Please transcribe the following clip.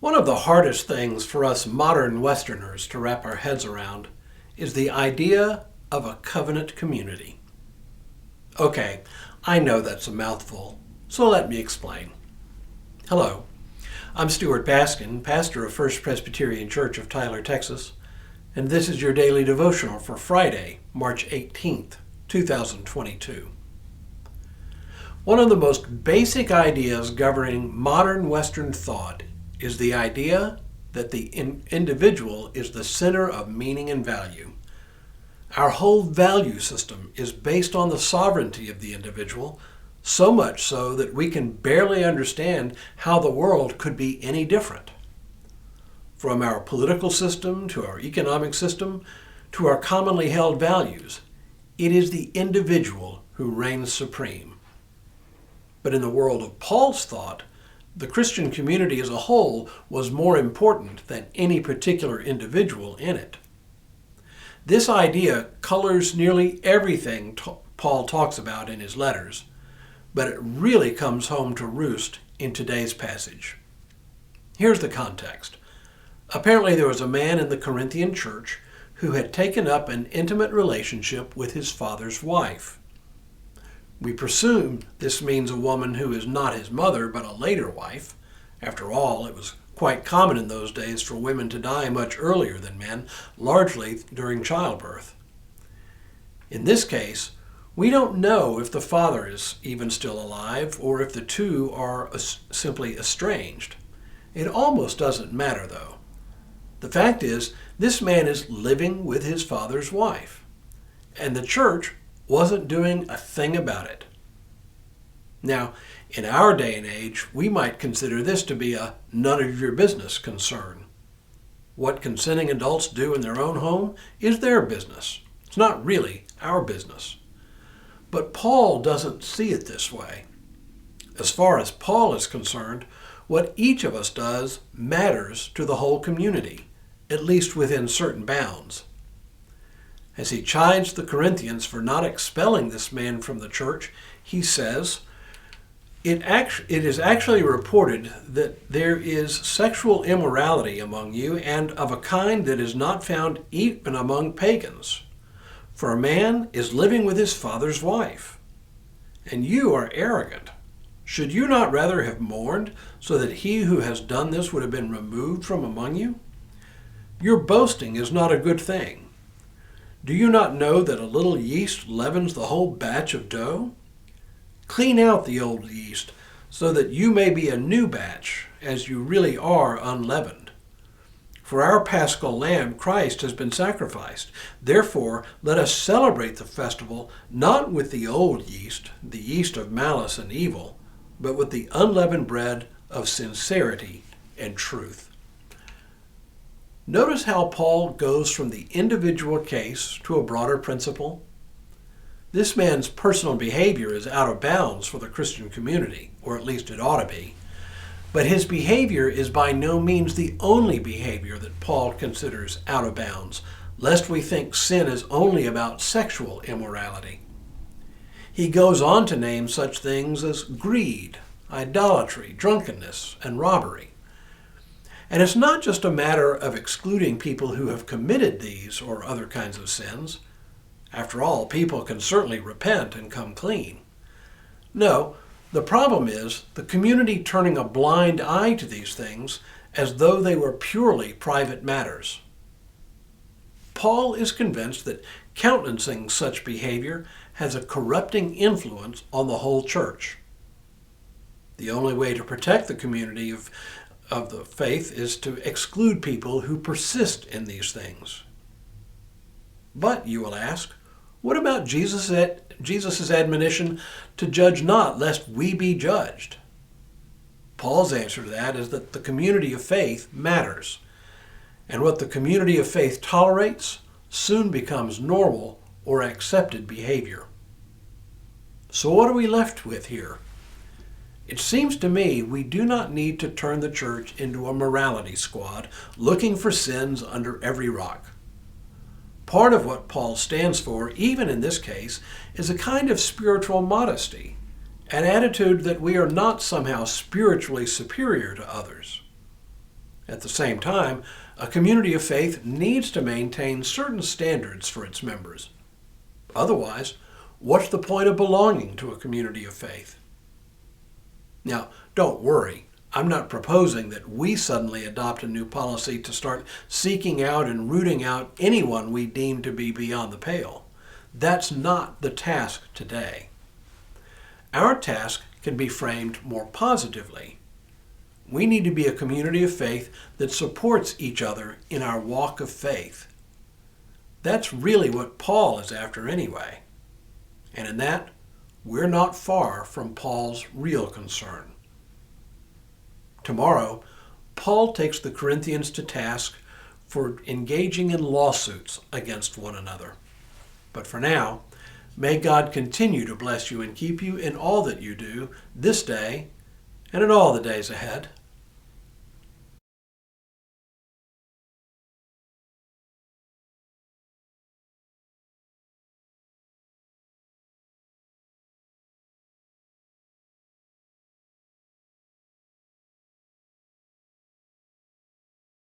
One of the hardest things for us modern Westerners to wrap our heads around is the idea of a covenant community. Okay, I know that's a mouthful, so let me explain. Hello, I'm Stuart Baskin, pastor of First Presbyterian Church of Tyler, Texas, and this is your daily devotional for Friday, March 18th, 2022. One of the most basic ideas governing modern Western thought is the idea that the individual is the center of meaning and value. Our whole value system is based on the sovereignty of the individual, so much so that we can barely understand how the world could be any different. From our political system to our economic system to our commonly held values, it is the individual who reigns supreme. But in the world of Paul's thought, the Christian community as a whole was more important than any particular individual in it. This idea colors nearly everything Paul talks about in his letters, but it really comes home to roost in today's passage. Here's the context. Apparently there was a man in the Corinthian church who had taken up an intimate relationship with his father's wife. We presume this means a woman who is not his mother, but a later wife. After all, it was quite common in those days for women to die much earlier than men, largely during childbirth. In this case, we don't know if the father is even still alive or if the two are simply estranged. It almost doesn't matter, though. The fact is, this man is living with his father's wife, and the church wasn't doing a thing about it. Now, in our day and age, we might consider this to be a none of your business concern. What consenting adults do in their own home is their business. It's not really our business. But Paul doesn't see it this way. As far as Paul is concerned, what each of us does matters to the whole community, at least within certain bounds. As he chides the Corinthians for not expelling this man from the church, he says, It is actually reported that there is sexual immorality among you, and of a kind that is not found even among pagans. For a man is living with his father's wife, and you are arrogant. Should you not rather have mourned, so that he who has done this would have been removed from among you? Your boasting is not a good thing. Do you not know that a little yeast leavens the whole batch of dough? Clean out the old yeast, so that you may be a new batch, as you really are unleavened. For our Paschal Lamb, Christ, has been sacrificed. Therefore, let us celebrate the festival not with the old yeast, the yeast of malice and evil, but with the unleavened bread of sincerity and truth. Notice how Paul goes from the individual case to a broader principle. This man's personal behavior is out of bounds for the Christian community, or at least it ought to be. But his behavior is by no means the only behavior that Paul considers out of bounds, lest we think sin is only about sexual immorality. He goes on to name such things as greed, idolatry, drunkenness, and robbery. And it's not just a matter of excluding people who have committed these or other kinds of sins. After all, people can certainly repent and come clean. No, the problem is the community turning a blind eye to these things as though they were purely private matters. Paul is convinced that countenancing such behavior has a corrupting influence on the whole church. The only way to protect the community of the faith is to exclude people who persist in these things. But, you will ask, what about Jesus' admonition to judge not, lest we be judged? Paul's answer to that is that the community of faith matters, and what the community of faith tolerates soon becomes normal or accepted behavior. So what are we left with here? It seems to me we do not need to turn the church into a morality squad looking for sins under every rock. Part of what Paul stands for, even in this case, is a kind of spiritual modesty, an attitude that we are not somehow spiritually superior to others. At the same time, a community of faith needs to maintain certain standards for its members. Otherwise, what's the point of belonging to a community of faith? Now, don't worry. I'm not proposing that we suddenly adopt a new policy to start seeking out and rooting out anyone we deem to be beyond the pale. That's not the task today. Our task can be framed more positively. We need to be a community of faith that supports each other in our walk of faith. That's really what Paul is after anyway. And in that, we're not far from Paul's real concern. Tomorrow, Paul takes the Corinthians to task for engaging in lawsuits against one another. But for now, may God continue to bless you and keep you in all that you do this day and in all the days ahead.